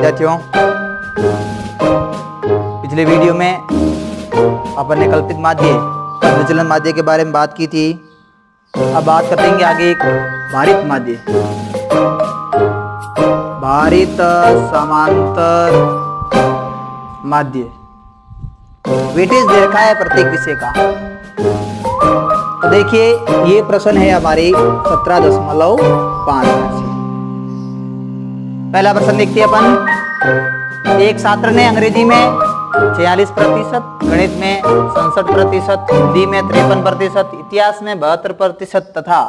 विद्यार्थियों, पिछले वीडियो में अपन ने कल्पित माध्य और विचलन माध्य के बारे में बात की थी। अब बात करेंगे आगे एक भारित माध्य, भारित समांतर माध्य। वेटेज दे रखा है प्रत्येक विषय का। तो देखिए ये प्रश्न है हमारे 17.5 से। पहला प्रश्न देखते हैं अपन। एक छात्र ने अंग्रेजी में 46%, गणित में 67%, हिंदी में 53%, इतिहास में 72% तथा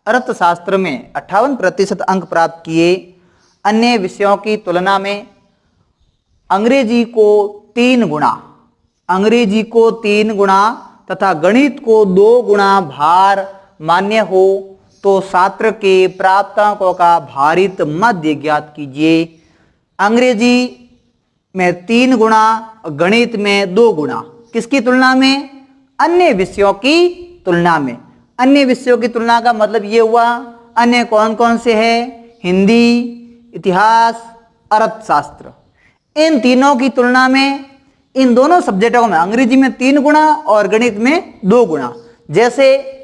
अर्थशास्त्र में 58% अंक प्राप्त किए। अन्य विषयों की तुलना में अंग्रेजी को 3 गुना तथा गणित को 2 गुना भार मान्य हो तो छात्र के प्राप्तांकों का भारित माध्य ज्ञात कीजिए। अंग्रेजी में 3 गुना, गणित में 2 गुना, किसकी तुलना में? अन्य विषयों की तुलना में। अन्य विषयों की तुलना का मतलब ये हुआ अन्य कौन कौन से हैं? हिंदी, इतिहास, अर्थशास्त्र। इन तीनों की तुलना में इन दोनों सब्जेक्टों में अंग्रेजी में 3 गुना और गणित में 2 गुना। जैसे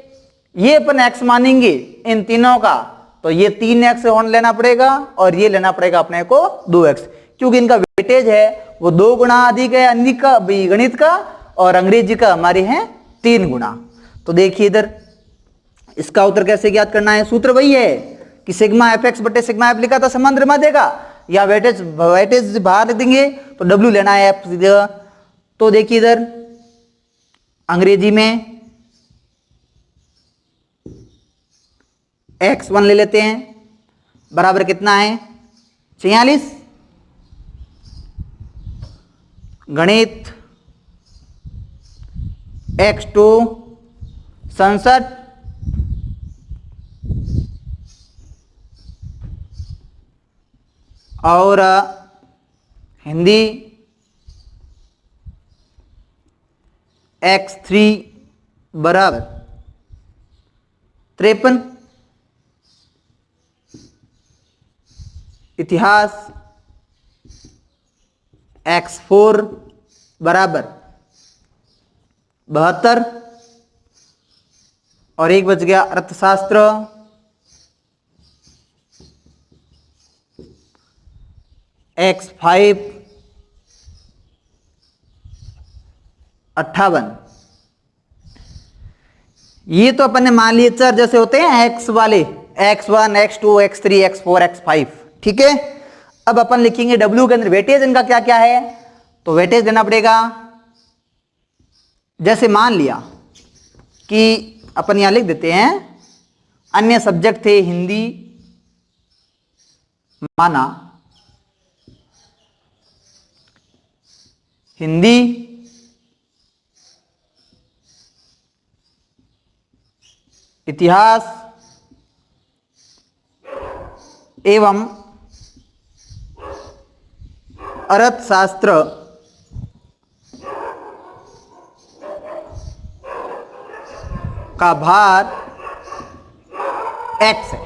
ये अपन x मानेंगे इन तीनों का, तो ये 3x लेना पड़ेगा और ये लेना पड़ेगा अपने को 2x, क्योंकि इनका वेटेज है वो 2 गुना अधिक है अन्य का, गणित का, और अंग्रेजी का हमारे हैं 3 गुना। तो देखिए इधर इसका उत्तर कैसे ज्ञात करना है। सूत्र वही है कि सिग्मा एफ एक्स बटे सिग्मा एफ लिखा था समांतर माध्य का, या वेटेज बाहर लिख देंगे तो W लेना है एफ सीधा। तो देखिए इधर अंग्रेजी में x1 ले लेते हैं, बराबर कितना है? 46। गणित x2 67, और हिंदी x3 बराबर 53। इतिहास x4 बराबर 72, और एक बच गया अर्थशास्त्र x5 58। ये तो अपन ने मान लिए चर जैसे होते हैं x वाले, x1, x2, x3, x4, x5, ठीक है। अब अपन लिखेंगे W के अंदर वेटेज इनका क्या क्या है, तो वेटेज देना पड़ेगा। जैसे मान लिया कि अपन यहां लिख देते हैं अन्य सब्जेक्ट थे हिंदी, माना हिंदी, इतिहास एवं अर्थशास्त्र का भार x है।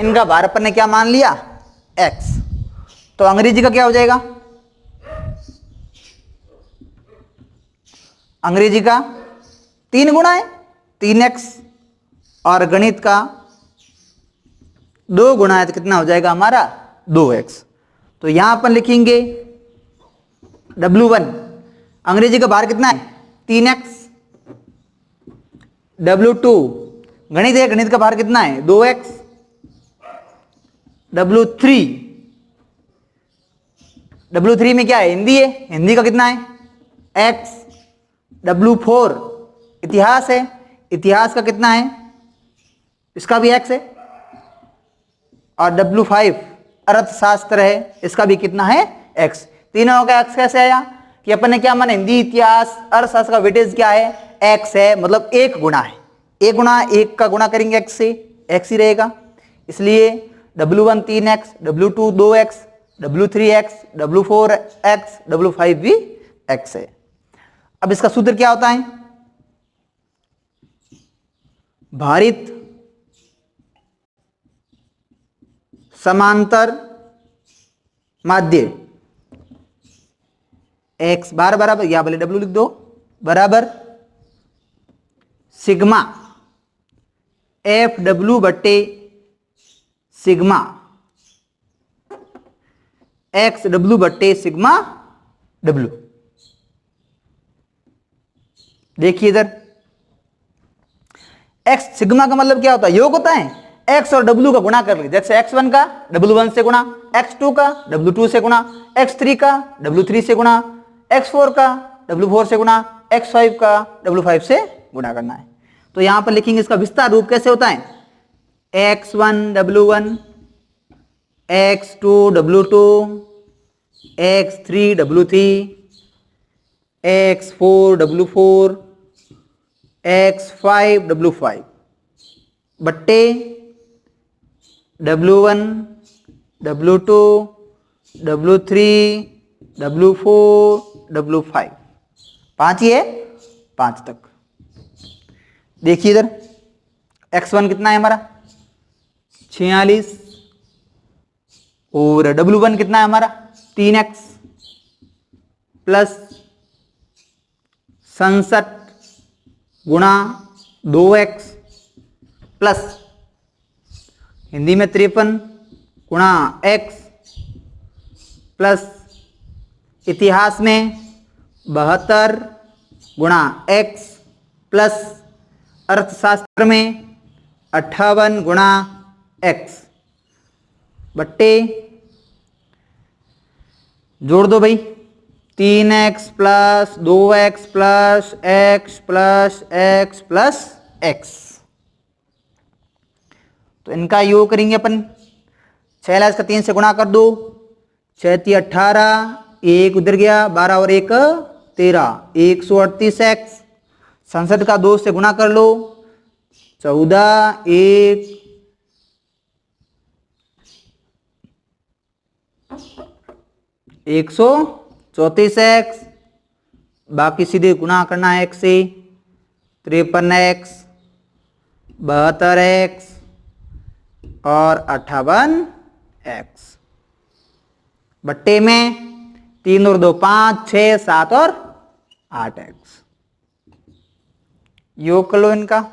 इनका भार अपन ने क्या मान लिया? x। तो अंग्रेजी का क्या हो जाएगा? अंग्रेजी का 3 गुना है 3x, और गणित का 2 गुना है तो कितना हो जाएगा हमारा? 2x। तो यहां अपन लिखेंगे W1, अंग्रेजी का भार कितना है? 3x। W2 गणित है, गणित का भार कितना है? 2x। W3 में क्या है? हिंदी है, हिंदी का कितना है? x। W4 इतिहास है, इतिहास का कितना है? इसका भी x है। और W5 अर्थशास्त्र है, इसका भी कितना है? x। तीनों का x कैसे आया कि अपन ने क्या माना? हिंदी, इतिहास, अर्थशास्त्र का वेटेज क्या है? x है, मतलब 1 गुना है। 1 गुना 1 का गुना करेंगे x से, x ही रहेगा। इसलिए W1 3x, W2 2x, W3x, W4x, W5 भी x है। अब इसका सूत्र क्या होता है? भारित समांतर माध्य x बार बराबर, या भले w लिख दो, बराबर सिग्मा एफ डब्ल्यू बट्टे सिग्मा एक्स डब्ल्यू बट्टे सिग्मा डब्ल्यू। देखिए इधर एक्स सिग्मा का मतलब क्या होता है, योग होता है, एक्स और डब्ल्यू का गुणा कर लीजिए, जैसे x1 का w1 से गुणा, x2 का w2 से गुणा, x3 का w3 से गुणा, x4 का w4 से गुणा, x5 का w5 से गुणा करना है। तो यहां पर लिखेंगे इसका विस्तार रूप कैसे होता है, x1 w1, x2 w2, x3 w3, x4 w4, x5 w5 बट्टे w1 w2 w3 w4 w5, 5 ही है, 5 तक। देखिए इधर x1 कितना है हमारा 46 और w1 कितना है हमारा 3x प्लस 67 गुणा 2x प्लस हिंदी में 53 गुणा x प्लस इतिहास में 72 गुणा x प्लस अर्थशास्त्र में 58 गुणा x बट्टे जोड़ दो भाई 3x plus 2x plus x plus x plus x। तो इनका योग करेंगे अपन, 6 इसका 3 से गुणा कर दो, 6 × 18, 1 उधर गया, 12 और 1 13, 138x, 67 का 2 से गुणा कर लो, 14 1 134x, बाकी सीधे गुणा करना है x से, 53x 72x और 58x बट्टे में 3 और 2 5 6 7 और 8x। योग कर लो इनका,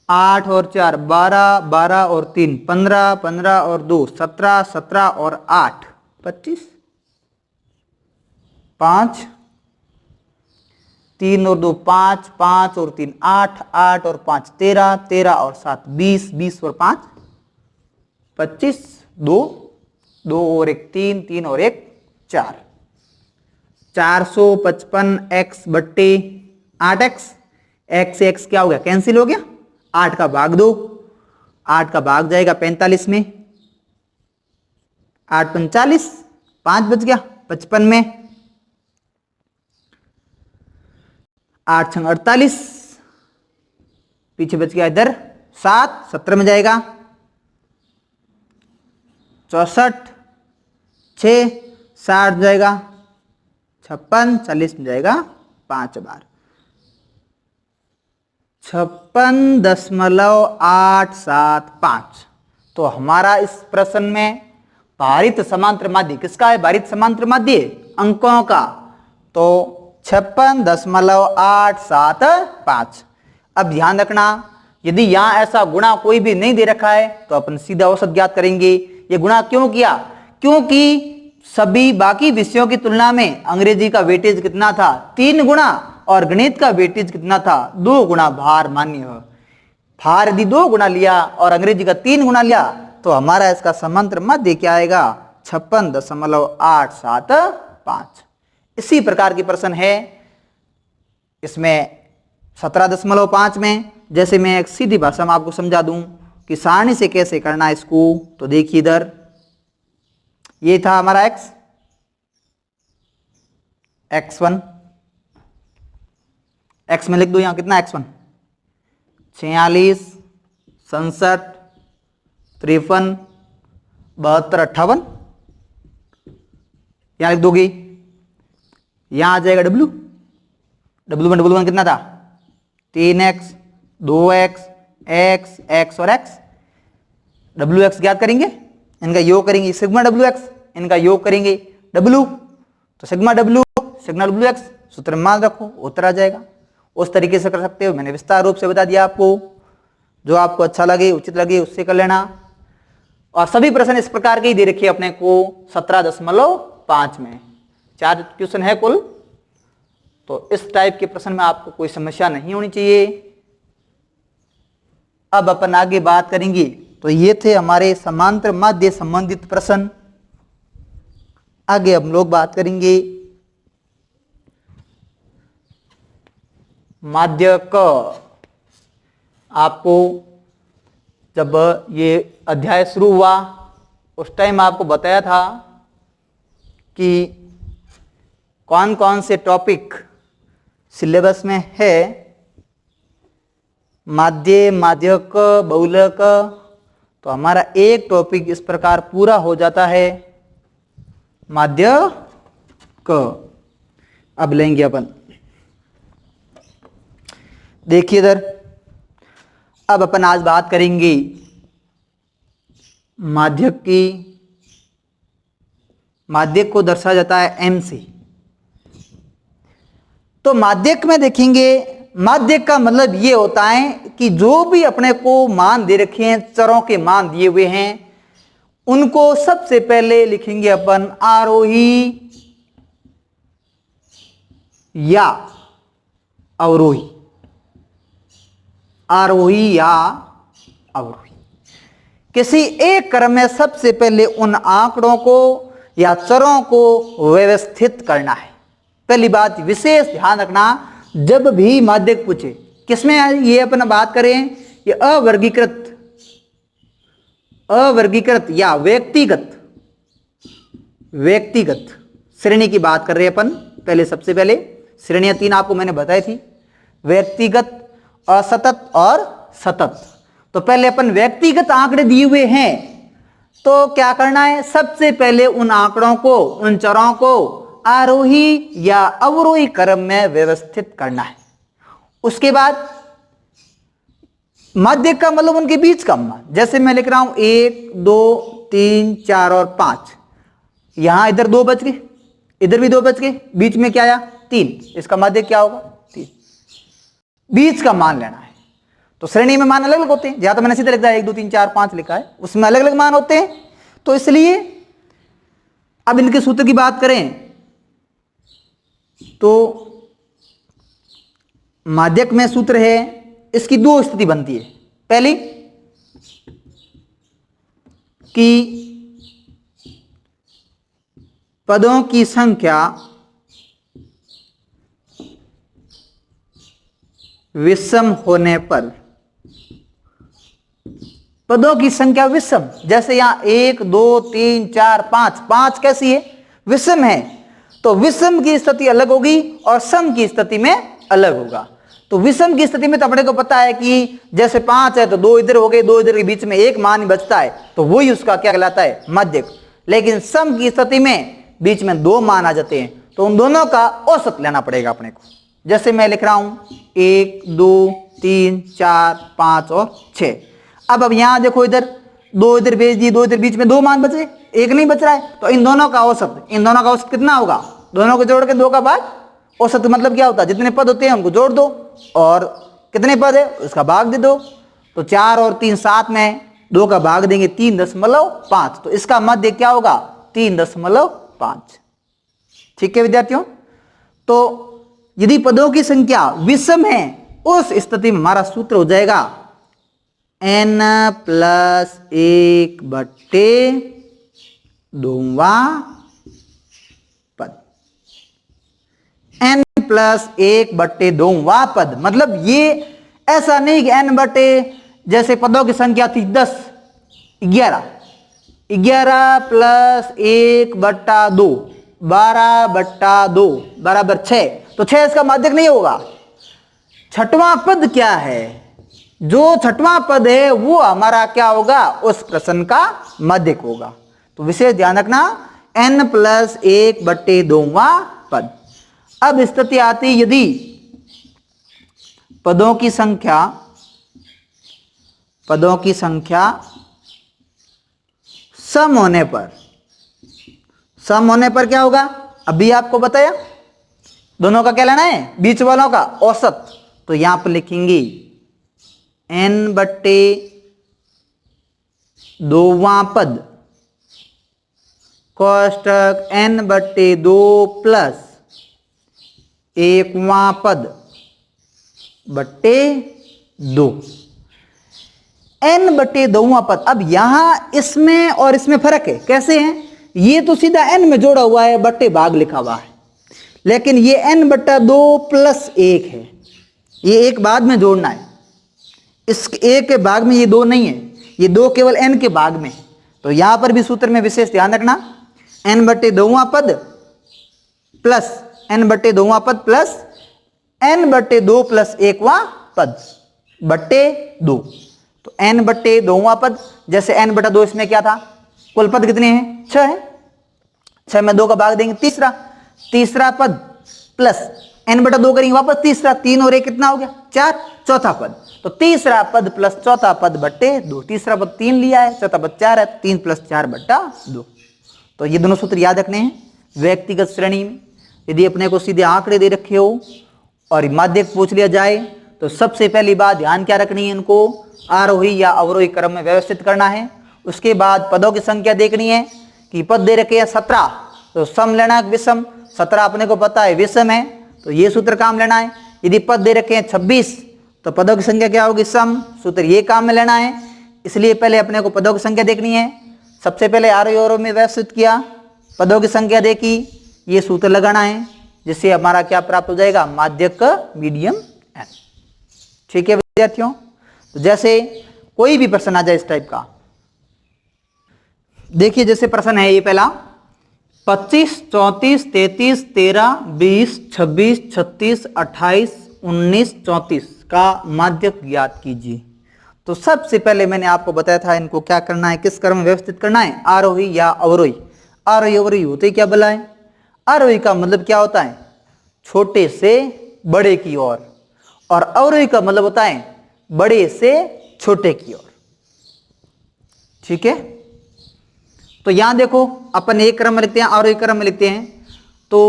8 और 4 12, 12 और 3 15, 15 और 2 17, 17 और 8 25, 5 3 और 2 5, 5 और 3 8, 8 और 5 13, 13 और 7 20, 20 और 5 25, 2 2 और 1 3, 3 और 1 4, 455x बट्टे 8x, x से x क्या हो गया कैंसिल हो गया, 8 का भाग दो, 8 का भाग जाएगा 45 में, 8 45, 5 बच गया 55 में, 8 छंग 48, पीछे बच गया इधर 7 17 में जाएगा, 64 6 60 जाएगा, 56 40 में जाएगा 5 बार, 56.875। तो हमारा इस प्रश्न में भारित समांतर माध्य किसका है, भारित समांतर माध्य अंकों का, तो 56.875। अब ध्यान रखना, यदि यहां ऐसा गुणा कोई भी नहीं दे रखा है तो अपन सीधा औसत ज्ञात करेंगे। ये गुणा क्यों किया, क्योंकि सभी बाकी विषयों की तुलना में अंग्रेजी का वेटेज कितना था 3 गुणा और गणित का वेटेज कितना था 2 गुणा भार मान्य है। भार यदि 2 गुणा लिया और अंग्रेजी का 3 गुणा लिया तो हमारा इसका समांतर माध्य क्या आएगा 56.875। इसी प्रकार की प्रश्न है इसमें 17.5 में। जैसे मैं एक सीधी भाषा में आपको समझा दूं कि सारणी से कैसे करना है इसको, तो देखिए इधर ये था हमारा x1, x में लिख दो, यहां कितना x1 46 67 53 72 58, यहां लिख दोगे, यहां आ जाएगा w1 कितना था 3x 2x x और x, wx ज्ञात करेंगे, इनका योग करेंगे सिग्मा wx इनका योग करेंगे W, तो सिग्मा W x सूत्र में मान रखो, उत्तर आ जाएगा। उस तरीके से कर सकते हो, मैंने विस्तार रूप से बता दिया आपको, जो आपको अच्छा लगे उचित लगे उससे कर लेना। और सभी प्रश्न इस प्रकार के ही दे रखे अपने को 17.5 में, 4 क्वेश्चन है कुल, तो इस टाइप के प्रश्न में आपको कोई समस्या नहीं होनी चाहिए। अब अपन आगे बात करेंगे, तो ये थे हमारे समांतर माध्य संबंधित प्रश्न। आगे हम लोग बात करेंगे माध्य क। आपको जब ये अध्याय शुरू हुआ उस टाइम आपको बताया था कि कौन कौन से टॉपिक सिलेबस में है, माध्य, माध्यक, बहुलक। तो हमारा एक टॉपिक इस प्रकार पूरा हो जाता है, माध्य क। अब लेंगे अपन, देखिए इधर, अब अपन आज बात करेंगे माध्यक की। माध्यक को दर्शाया जाता है M से। तो माध्यक में देखेंगे, माध्यक का मतलब ये होता है कि जो भी अपने को मान दे रखे हैं, चरों के मान दिए हुए हैं, उनको सबसे पहले लिखेंगे अपन आरोही या अवरोही, आरोही या अवरोही। किसी एक क्रम में सबसे पहले उन आंकड़ों को या चरों को व्यवस्थित करना है। पहली बात विशेष ध्यान रखना, जब भी माध्यक पूछे, किसमें ये अपन बात करें, ये अवर्गीकृत या व्यक्तिगत श्रेणी की बात कर रहे हैं अपन। पहले सबसे पहले श्रेणियां 3 आपको मैंने बताई थी, व्यक्तिगत, असतत और सतत। तो पहले अपन व्यक्तिगत आंकड़े दिए हुए हैं, तो क्या करना है, सबसे पहले उन आंकड़ों को, उन चरों को आरोही या अवरोही क्रम में व्यवस्थित करना है। उसके बाद माध्यक का मतलब उनके बीच का मान, जैसे मैं लिख रहा हूं 1 2 3 4 और 5, यहां इधर 2 बच गए, इधर भी 2 बच गए, बीच में क्या आया 3, इसका माध्यक क्या होगा 3। बीच का मान लेना है। तो श्रेणी में मान अलग अलग होते हैं, ज्यादा मैंने सीधे लिखा है 1 2 3 4 5 लिखा है, उसमें अलग अलग मान होते हैं। तो इसलिए अब इनके सूत्र की बात करें तो माध्यक में सूत्र है, इसकी 2 स्थिति बनती है। पहली कि पदों की संख्या विषम होने पर, पदों की संख्या विषम, जैसे यहां 1 2 3 4 5, 5 कैसी है, विषम है। तो विषम की स्थिति अलग होगी और सम की स्थिति में अलग होगा। तो विषम की स्थिति में तो अपने को पता है कि जैसे 5 है तो 2 इधर हो गए, 2 इधर के बीच में एक मान ही बचता है, तो वही उसका क्या कहलाता है, माध्यक। लेकिन सम की स्थिति में बीच में 2 मान आ जाते हैं, तो उन दोनों का औसत लेना पड़ेगा अपने को। जैसे मैं लिख रहा हूं 1 2 3 4 5 और 6। अब यहां देखो, इधर 2 इधर भेज दिए, 2 इधर, बीच में 2 मान बचे, एक नहीं बच रहा है। तो इन दोनों का औसत, कितना होगा, दोनों को जोड़ के 2 का भाग। औसत मतलब क्या होता है, जितने पद होते हैं उनको जोड़ दो और कितने पद है उसका भाग दे दो। तो 4 और 3 7 में 2 का भाग देंगे 3.5, तो इसका मध्य क्या होगा 3.5। ठीक है विद्यार्थियों। तो यदि पदों की संख्या विषम है, उस स्थिति में हमारा सूत्र हो जाएगा n+1/2 पद। n+1/2 पद मतलब ये ऐसा नहीं कि n बटे, जैसे पदों की संख्या थी 10, 11 + 1/2 12/2 बराबर 6, तो 6 इसका माध्यक नहीं होगा। छठवां पद क्या है, जो छठवां पद है वो हमारा क्या होगा, उस प्रश्न का माध्यक होगा। तो विशेष ध्यान रखना, n+1/2 पद। अब स्थिति आती यदि पदों की संख्या सम होने पर, सम होने पर क्या होगा, अभी आपको बताया, दोनों का क्या लेना है, बीच वालों का औसत। तो यहां पर लिखेंगे n बट्टे दोवां पद कोष्टक n बट्टे 2 प्लस एकवां पद बट्टे 2, n बट्टे दोवां पद। अब यहां इसमें और इसमें फर्क है, कैसे है, ये तो सीधा n में जोड़ा हुआ है, बट्टे भाग लिखा हुआ है, लेकिन ये n बट्टा 2 प्लस 1 है, ये एक बाद में जोड़ना है, इस एक के भाग में ये 2 नहीं है, ये 2 केवल n के भाग में है। तो यहां पर भी सूत्र में विशेष ध्यान रखना, n बट्टे दोवां पद प्लस n बट्टे दोवां पद प्लस n बट्टे 2 प्लस एकवां पद बट्टे 2। तो n बट्टे दोवां पद, जैसे n बट्टा 2 इसमें क्या था, कुल पद कितने हैं, 6 है, 6 में 2 का भाग देंगे, तीसरा पद प्लस n बटा 2 करेंगे वापस तीसरा, 3 और 1 कितना हो गया 4, चौथा पद। तो तीसरा पद प्लस चौथा पद बट्टे 2, तीसरा पद 3 लिया है, चौथा पद 4 है, 3 प्लस 4 बट्टा 2। तो ये दोनों सूत्र याद रखने हैं व्यक्तिगत श्रेणी में। यदि अपने को सीधे आंकड़े दे रखे हो और माध्यक पूछ लिया जाए तो सबसे पहली बात ध्यान क्या रखनी है, इनको आरोही या अवरोही क्रम में व्यवस्थित करना है। उसके बाद पदों की संख्या देखनी है कि पद दे रखे हैं 17, तो सम लेना है विषम, 17 अपने को पता है विषम है, तो ये सूत्र काम लेना है। यदि पद दे रखे हैं 26 तो पदों की संख्या क्या होगी, सम, सूत्र ये काम में लेना है। इसलिए पहले अपने को पदों की संख्या देखनी है। सबसे पहले आरोही अवरोही में व्यवस्थित किया, पदों की संख्या देखी, ये सूत्र लगाना है, जिससे हमारा क्या प्राप्त हो जाएगा, माध्यक मीडियम n। ठीक है विद्यार्थियों, तो जैसे कोई भी प्रश्न आ जाए इस टाइप का, देखिए जैसे प्रश्न है ये पहला, 25, 34, 33, 13, 20, 26, 36, 28, 19, 34 का माध्यक ज्ञात कीजिए। तो सबसे पहले मैंने आपको बताया था इनको क्या करना है, किस क्रम में व्यवस्थित करना है, आरोही या अवरोही। आरोही अवरोही होते क्या भला है, आरोही का मतलब क्या होता है, छोटे से बड़े की ओर, और अवरोही का मतलब होता है बड़े से छोटे की ओर। ठीक है, तो यहां देखो अपन एक क्रम में लिखते हैं, आरोही क्रम में लिखते हैं, तो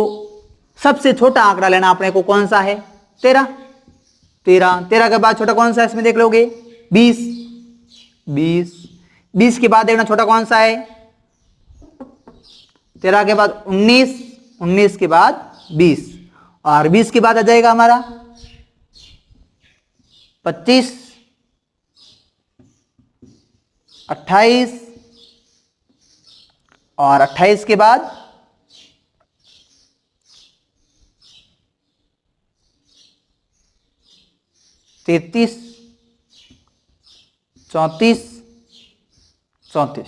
सबसे छोटा आंकड़ा लेना अपने को, कौन सा है, 13। 13 के बाद छोटा कौन सा है, इसमें देख लोगे 20। 20 के बाद देखना छोटा कौन सा है, 13 के बाद 19, 19 के बाद 20, और 20 के बाद आ जाएगा हमारा 25, 28, और 28 के बाद 33, 34, 34।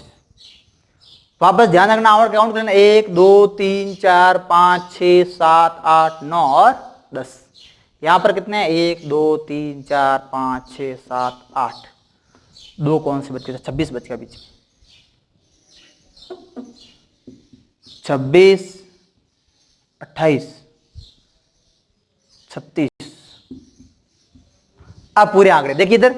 वापस ध्यान रखना, और काउंट करना, 1 2 3 4 5 6 7 8 9 और 10। यहां पर कितने हैं, 1 2 3 4 5 6 7 8, 2 कौन से बच गए, 26 बच गया बीच में, 26, 28, 36। अब पूरे आंकड़े देखिए इधर,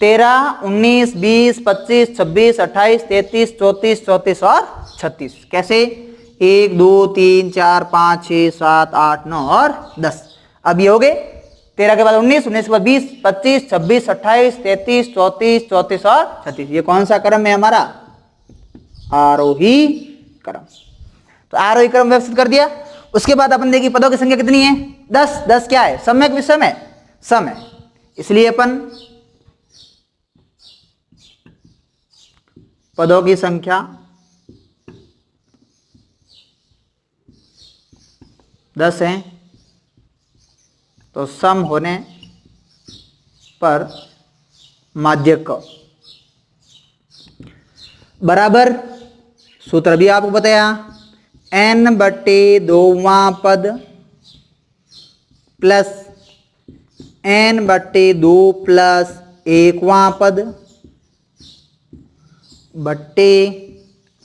13, 19, 20, 25, 26, 28, 33, 34, 34 और 36। कैसे, 1 2 3 4 5 6 7 8 9 और 10। अब ये हो गए, 13 के बाद 19, 19 के बाद 20, 25, 26, 28, 33, 34, 34 और 36। ये कौन सा क्रम है हमारा, आरोही क्रम। तो आरोही क्रम व्यवस्थित कर दिया। उसके बाद अपन देखिए पदों की संख्या कितनी है, 10। 10 क्या है, सम्यक विषम है, सम है, इसलिए अपन पदों की संख्या 10 है, तो सम होने पर माध्यक बराबर, सूत्र भी आपको बताया, n बट्टे दोवां पद प्लस n बट्टे 2 प्लस एकवां पद बट्टे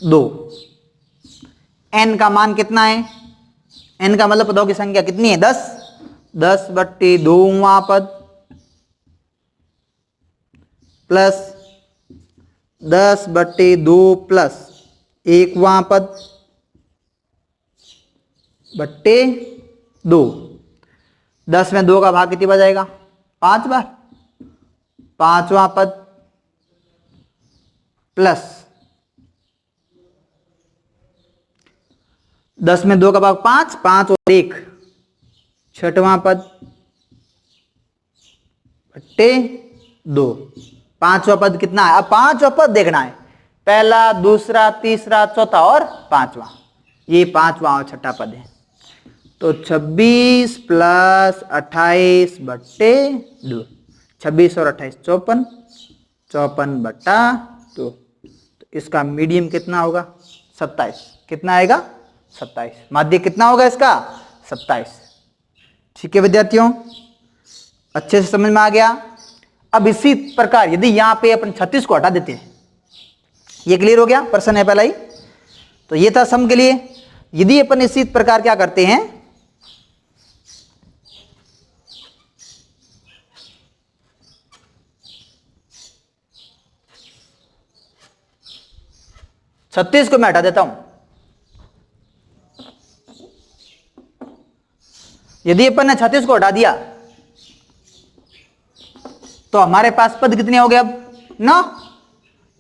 2। n का मान कितना है, n का मतलब पदों की संख्या कितनी है, 10। 10 बट्टे दोवां पद प्लस 10 बट्टे 2 प्लस एकवां पद बट्टे 2। 10 में 2 का भाग कितनी बार जाएगा? 5 बार। 5वां पद प्लस 10 में 2 का भाग 5, 5 और 1 6वां पद बट्टे 2। 5वां पद कितना है? अब 5वां पद देखना है, पहला, दूसरा, तीसरा, चौथा और 5वां। ये 5वां और 6ठा पद है। तो 26 प्लस 28 बट्टे 2, 26 और 28 54, 54 बट्टा 2। तो इसका मीडियम कितना होगा? 27। कितना आएगा? 27। माध्य कितना होगा इसका? 27। ठीक है विद्यार्थियों, अच्छे से समझ में आ गया। अब इसी प्रकार यदि यहां पे अपन 36 को हटा देते हैं, ये क्लियर हो गया, प्रश्न है पहला ही। तो ये था सम के लिए। यदि अपन इसी प्रकार क्या करते हैं, छत्तीस को मैं हटा देता हूं। यदि अपन ने 36 को हटा दिया तो हमारे पास पद कितने हो गए? अब 9।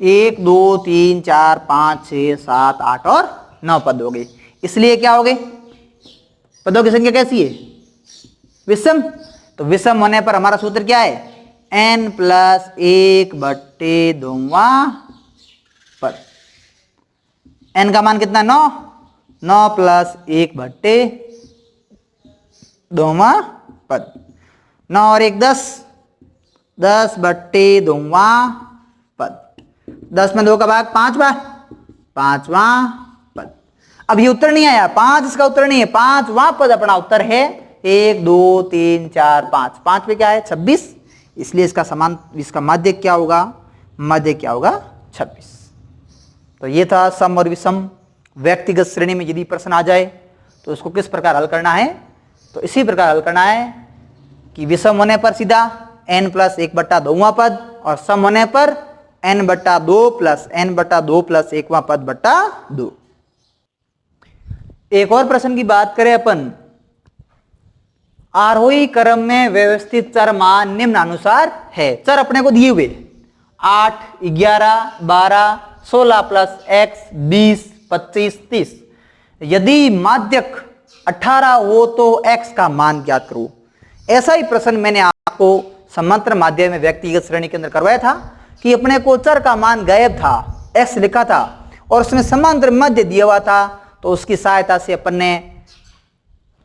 1 2 3 4 5 6 7 8 और 9 पद हो गए। इसलिए क्या हो गए? पदों की संख्या कैसी है? विषम। तो विषम होने पर हमारा सूत्र क्या है? n प्लस 1 बट्टे 2वां पद। n का मान कितना? 9। 9 प्लस 1 बट्टे 2वां पद। 9 और 1 10, 10 बट्टे 2वां पद। 10 में 2 का भाग 5 बार, 5वां पद। अब ये उत्तर नहीं आया, 5 इसका उत्तर नहीं है, 5वां पद अपना उत्तर है। 1 2 3 4 5, 5 पे क्या है? 26। इसलिए इसका माध्य क्या होगा? माध्य क्या होगा? 26। तो ये था सम और विषम। व्यक्तिगत श्रेणी में यदि प्रश्न आ जाए तो उसको किस प्रकार हल करना है? तो इसी प्रकार हल करना है कि विषम होने पर सीधा n प्लस 1 बट्टा 2वां पद, और सम होने पर n बट्टा 2 प्लस n बट्टा 2 प्लस 1वां पद बट्टा 2। एक और प्रश्न की बात करें अपन, आरोही क्रम में व्यवस्थित चर मान निम्नानुसार है। चर अपने को दिए हुए 8 11 12 16 प्लस x 20 25 30। यदि माध्यक 18 हो तो x का मान ज्ञात करो। ऐसा ही प्रश्न मैंने आपको समांतर माध्यम में व्यक्तिगत श्रेणी के अंदर करवाया था कि अपने को चर का मान गायब था, x लिखा था और उसमें समांतर माध्य दिया हुआ था, तो उसकी सहायता से अपन ने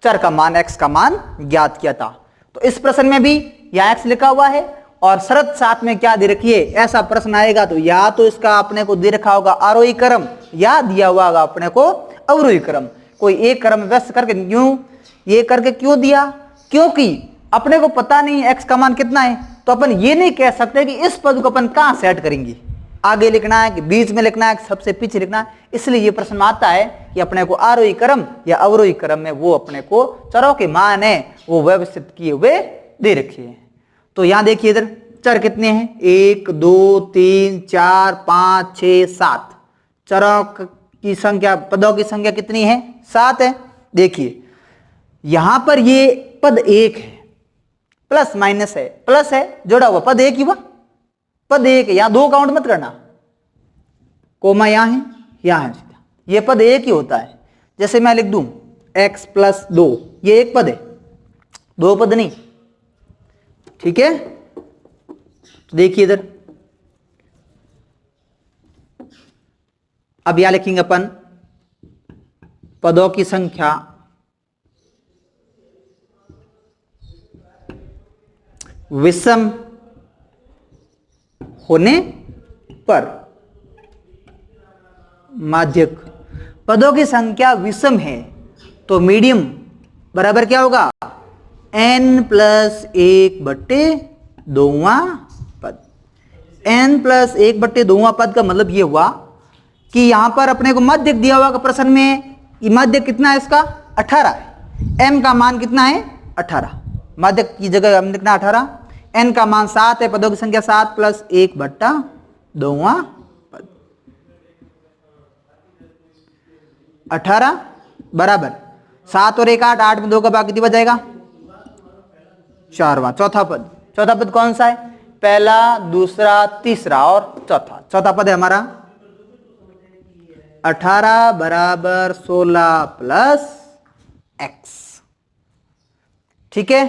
चर का मान x का मान ज्ञात किया था। तो इस प्रश्न में भी यहाँ x लिखा हुआ है और शर्त साथ में क्या दे रखी है? ऐसा प्रश्न आएगा तो या तो इसका अपने को दे रखा होगा आरोही क्रम या दिया हुआ होगा अपने को अवरोही क्रम। कोई एक क्रम व्यस्त करके ये करके क्यों दिया? क्योंकि अपने को पता नहीं x का मान कितना है, तो अपन ये नहीं कह सकते कि इस पद को अपन कहां सेट करेंगे, आगे लिखना है कि बीच में लिखना है, सबसे पीछे लिखना है। इसलिए ये प्रश्न आता है कि अपने को आरोही क्रम या अवरोही क्रम में वो अपने को चरों के मान है वो व्यवस्थित किए हुए दे रखे हैं। तो यहां देखिए इधर चर कितने हैं? 1 2 3 4 5 6 7। चरों की संख्या, पदों की संख्या कितनी है? 7 है। देखिए यहां पर ये पद 1 है, प्लस माइनस है, प्लस है जोड़ा हुआ पद 1 ही हुआ, पद 1 है। यहां 2 काउंट मत करना, कोमा यहां है, यहां है, ये पद 1 ही होता है। जैसे मैं लिख दूं x प्लस 2, ये एक पद है, 2 पद नहीं। ठीक है, तो देखिए इधर अब यहां लिखेंगे अपन पदों की संख्या विषम होने पर, माध्यक पदों की संख्या विषम है तो मीडियम बराबर क्या होगा? n प्लस 1 बट्टे 2वां पद। n प्लस 1 बट्टे 2वां पद का मतलब ये हुआ कि यहां पर अपने को माध्यक दिया हुआ प्रश्न में, ये माध्यक कितना है इसका? 18 है। m का मान कितना है? 18। माध्यक की जगह हम लिखना 18, n का मान 7 है, पदों की संख्या 7 प्लस 1 बट्टा 2वां पद। 18 बराबर 7 और 1 8, 8 में 2 का भाग कितनी बच जाएगा? 4वां। चौथा पद कौन सा है? पहला, दूसरा, तीसरा और चौथा। चौथा पद है हमारा 18 बराबर 16 प्लस x। ठीक है,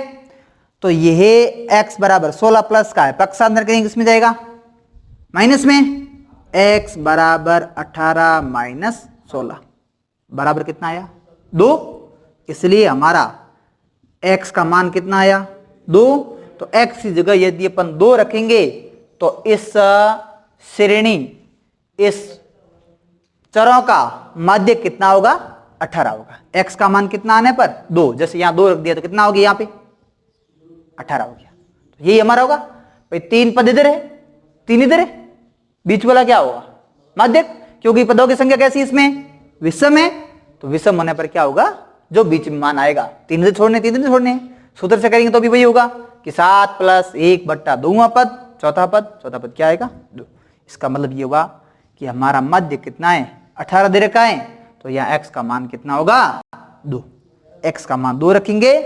तो यह x बराबर 16 प्लस का है, पक्षांतर करेंगे किसमें जाएगा? माइनस में। x बराबर 18 माइनस 16 बराबर कितना आया? 2। इसलिए हमारा x का मान कितना आया? 2। तो x की जगह यदि अपन 2 रखेंगे तो इस श्रेणी, इस चरों का माध्य कितना होगा? 18 होगा। x का मान कितना आने पर? 2। जैसे यहां 2 रख दिया तो कितना हो गया? यहां पे 18 हो गया। तो यही हमारा होगा भाई। 3 पद इधर है, 3 इधर है, बीच वाला क्या होगा? माध्य, क्योंकि पदों की संख्या कैसी इसमें? विषम है। तो विषम होने पर क्या होगा? जो बीच में मान आएगा। 3 इधर छोड़ने, 3 इधर छोड़ने, सूत्र से करेंगे तो भी वही होगा कि 7 प्लस 1 बट्टा 2वां पद, चौथा पद क्या आएगा? 2। इसका मतलब ये होगा कि हमारा मध्य कितना है? 18 दे रखा है, तो यहाँ x का मान कितना होगा? 2। x का मान 2 रखेंगे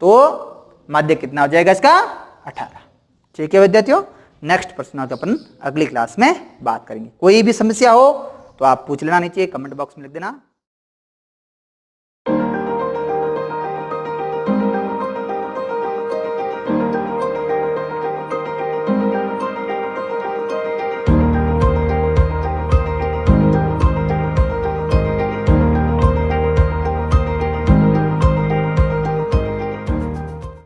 तो मध्य कितना हो जाएगा इसका? 18। ठीक है विद्यार्थियों, नेक्स्ट प्रश्न तो अपन अगली क्लास में बात करेंगे। कोई भी समस्या हो तो आप पूछ लेना, नीचे कमेंट बॉक्स में लिख देना।